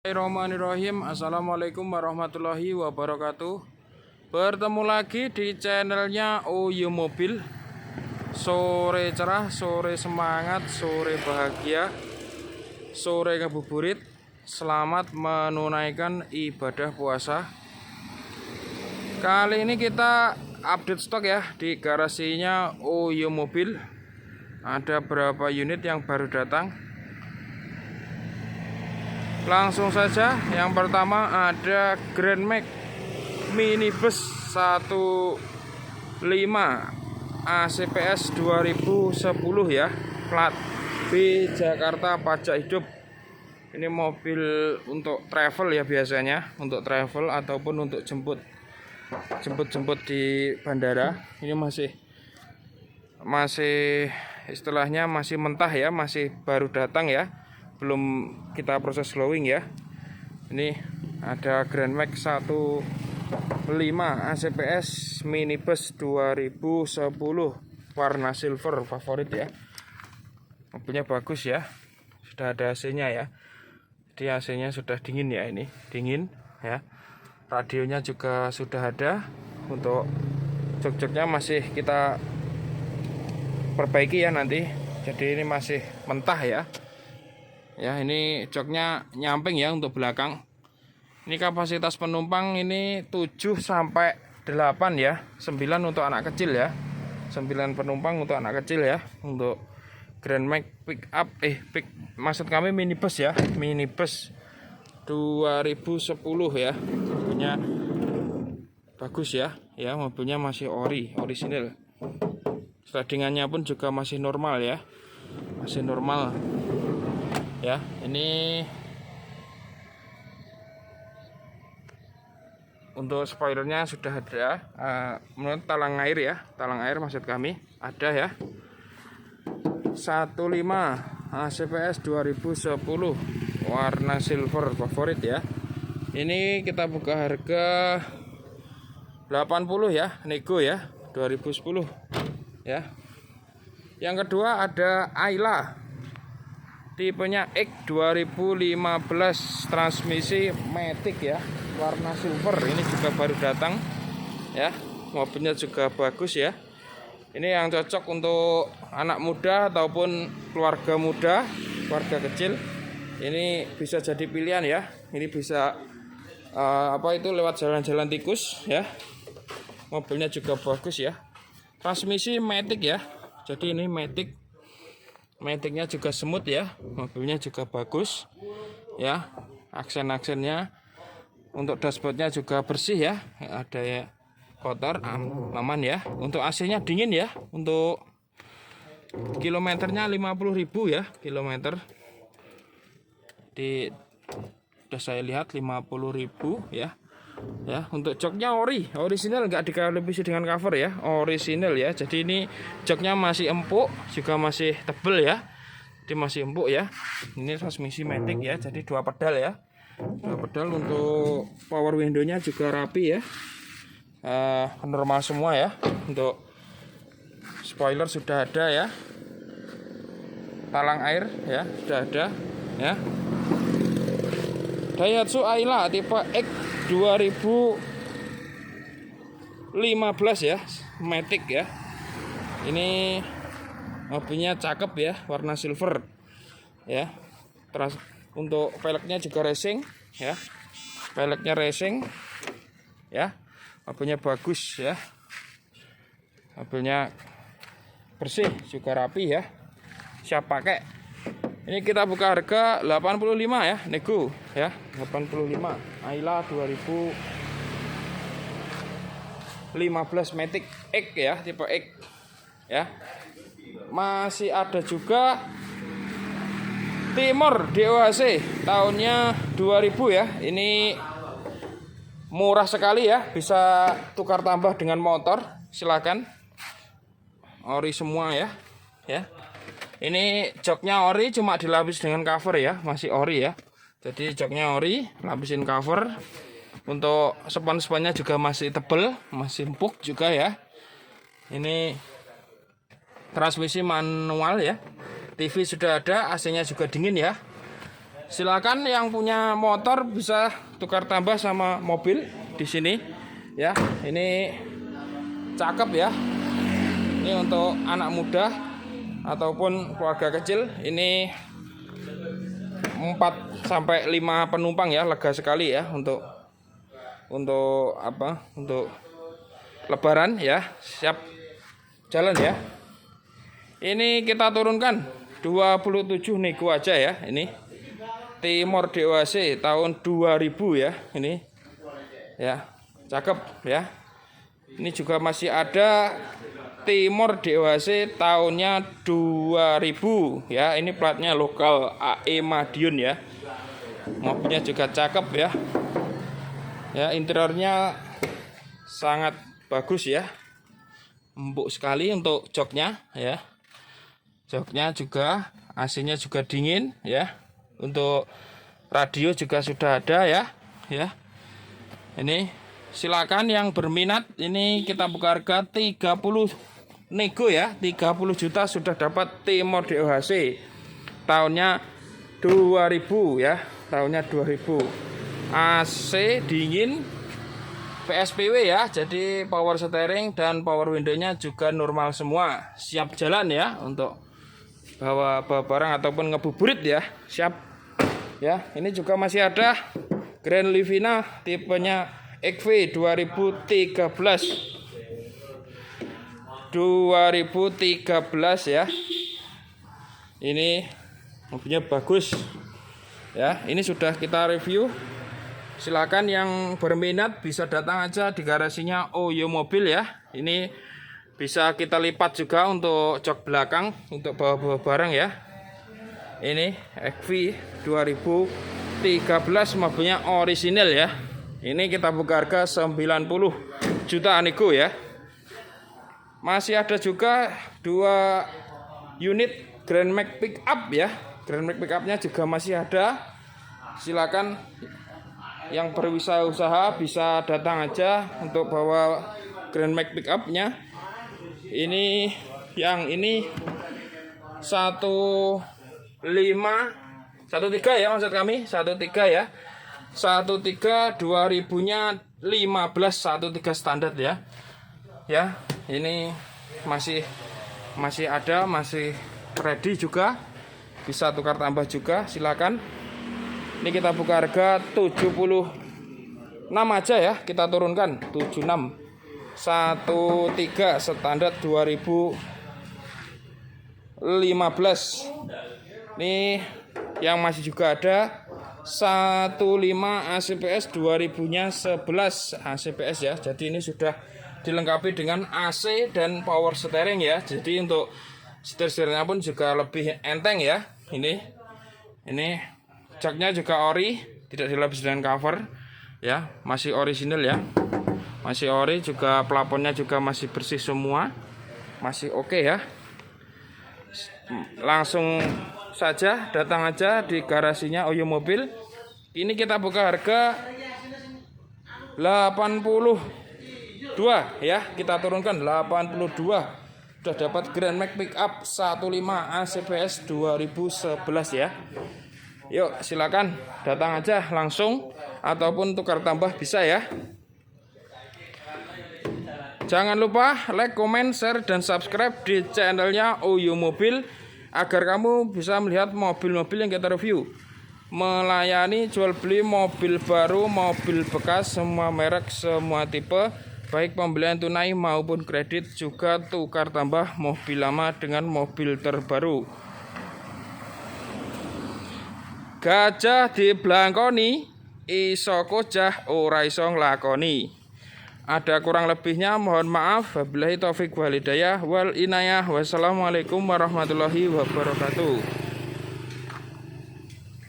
Bismillahirrahmanirrahim. Assalamualaikum warahmatullahi wabarakatuh. Bertemu lagi di channelnya Oyo Mobil. Sore cerah, sore semangat, sore bahagia, sore ngabuburit. Selamat menunaikan ibadah puasa. Kali ini kita update stok ya di garasinya Oyo Mobil. Ada berapa unit yang baru datang? Langsung saja, yang pertama ada Grand Max minibus 15 ACPS 2010 ya, plat B Jakarta pajak hidup. Ini mobil untuk travel ya, biasanya untuk travel ataupun untuk jemput di bandara. Ini masih istilahnya masih mentah ya, masih baru datang ya, belum kita proses glowing ya. Ini ada Grand Max 15 ACPS minibus 2010 warna silver, favorit ya. Mobilnya bagus ya, sudah ada AC-nya ya. Jadi AC-nya sudah dingin ya, ini dingin ya. Radionya juga sudah ada. Untuk jok-joknya masih kita perbaiki ya nanti. Jadi ini masih mentah ya. Ya, ini joknya nyamping ya untuk belakang. Ini kapasitas penumpang ini 7 sampai 8 ya. 9 untuk anak kecil ya. 9 penumpang untuk anak kecil ya. Untuk Grand Max pick up maksud kami minibus ya. Minibus 2010 ya. Mobilnya bagus ya. Ya, mobilnya masih orisinil. Slidingannya pun juga masih normal ya. Masih normal. Ya, ini untuk spoilernya sudah ada. Menurut talang air ya, talang air maksud kami ada ya. 15 ACPS 2010 warna silver, favorit ya. Ini kita buka harga 80 ya, nego ya, 2010 ya. Yang kedua ada Ayla, tipenya X 2015, transmisi matic ya, warna silver. Ini juga baru datang ya. Mobilnya juga bagus ya. Ini yang cocok untuk anak muda ataupun keluarga muda, keluarga kecil. Ini bisa jadi pilihan ya. Ini bisa lewat jalan-jalan tikus ya. Mobilnya juga bagus ya. Transmisi matic ya. Jadi ini Maticnya juga semut ya, mobilnya juga bagus ya, aksen-aksennya. Untuk dashboardnya juga bersih ya, ada ya kotor, aman ya. Untuk AC-nya dingin ya. Untuk kilometernya 50.000 ya, kilometer. Sudah saya lihat 50.000 ya. Ya, untuk joknya orisinal, nggak dikalipisi dengan cover ya, orisinal ya. Jadi ini joknya masih empuk, juga masih tebel ya. Jadi masih empuk ya. Ini transmisi matic ya, jadi 2 pedal ya. 2 pedal. Untuk power window-nya juga rapi ya. Normal semua ya. Untuk spoiler sudah ada ya. Talang air ya, sudah ada ya. Daihatsu Ayla tipe X 2015 ya, matic ya. Ini mobilnya cakep ya, warna silver ya. Terus untuk velgnya juga racing ya, velgnya racing ya. Mobilnya bagus ya, mobilnya bersih juga rapi ya, siap pakai. Ini kita buka harga 85 ya, nego ya, 85 Ayla 2015 matic X ya, tipe X ya. Masih ada juga Timor DOHC tahunnya 2000 ya. Ini murah sekali ya, bisa tukar tambah dengan motor, silakan. Ori semua ya. Ya. Ini joknya ori, cuma dilapis dengan cover ya, masih ori ya. Jadi joknya ori, lapisin cover. Untuk spon-sponnya juga masih tebel, masih empuk juga ya. Ini transmisi manual ya. TV sudah ada, AC-nya juga dingin ya. Silakan yang punya motor bisa tukar tambah sama mobil di sini ya. Ini cakep ya. Ini untuk anak muda ataupun keluarga kecil. Ini 4 sampai 5 penumpang ya, lega sekali ya untuk apa? Untuk lebaran ya, siap jalan ya. Ini kita turunkan 27 nego aja ya. Ini Timor DOHC tahun 2000 ya, ini ya, cakep ya. Ini juga masih ada Timor DOHC tahunnya 2000 ya. Ini platnya lokal AE Madiun ya. Mobilnya juga cakep ya. Ya, interiornya sangat bagus ya. Empuk sekali untuk joknya ya. Joknya juga, AC-nya juga dingin ya. Untuk radio juga sudah ada ya. Ya. Ini silakan yang berminat, ini kita buka harga 30 nego ya. 30 juta sudah dapat Timor DOHC. Tahunnya 2000 ya. Tahunnya 2000. AC dingin, PSPW ya. Jadi power steering dan power window-nya juga normal semua. Siap jalan ya untuk bawa barang ataupun ngebuburit ya. Siap. Ya, ini juga masih ada Grand Livina tipenya XV 2013 ya. Ini mobilnya bagus ya. Ini sudah kita review. Silakan yang berminat bisa datang aja di garasinya Oyo Mobil ya. Ini bisa kita lipat juga untuk jok belakang untuk bawa barang ya. Ini XV 2013, mobilnya orisinil ya. Ini kita buka harga 90 juta nego ya. Masih ada juga 2 unit Grand Max Pickup ya. Grand Max Pickupnya juga masih ada. Silakan yang berwirausaha bisa datang aja untuk bawa Grand Max Pickupnya. Ini yang ini 13 ya, maksud kami 13 ya. 13 2000-nya 15 13 standar ya. Ya, ini masih ada, masih ready juga. Bisa tukar tambah juga, silakan. Ini kita buka harga 76 aja ya, kita turunkan 76. 13 standar 2015. Ini yang masih juga ada 15 ACPS 2000-nya 11 ACPS ya. Jadi ini sudah dilengkapi dengan AC dan power steering ya. Jadi untuk setir-setirnya pun juga lebih enteng ya. Ini jaknya juga ori, tidak dilapis dengan cover ya, masih orisinil ya. Masih ori, juga plafonnya juga masih bersih semua. Masih oke ya. Langsung saja datang aja di garasinya Oyo Mobil. Ini kita buka harga 82 ya, kita turunkan 82. Sudah dapat Grand Max Pickup 15 ACPS 2011 ya. Yuk silakan datang aja langsung ataupun tukar tambah bisa ya. Jangan lupa like, comment, share, dan subscribe di channelnya Oyo Mobil agar kamu bisa melihat mobil-mobil yang kita review. Melayani jual beli mobil baru, mobil bekas, semua merek, semua tipe, baik pembelian tunai maupun kredit, juga tukar tambah mobil lama dengan mobil terbaru. Gajah diblangkoni, iso kojah ora iso nglakoni. Ada kurang lebihnya mohon maaf. Wabillahi taufik wal hidayah wal inayah. Wassalamualaikum warahmatullahi wabarakatuh.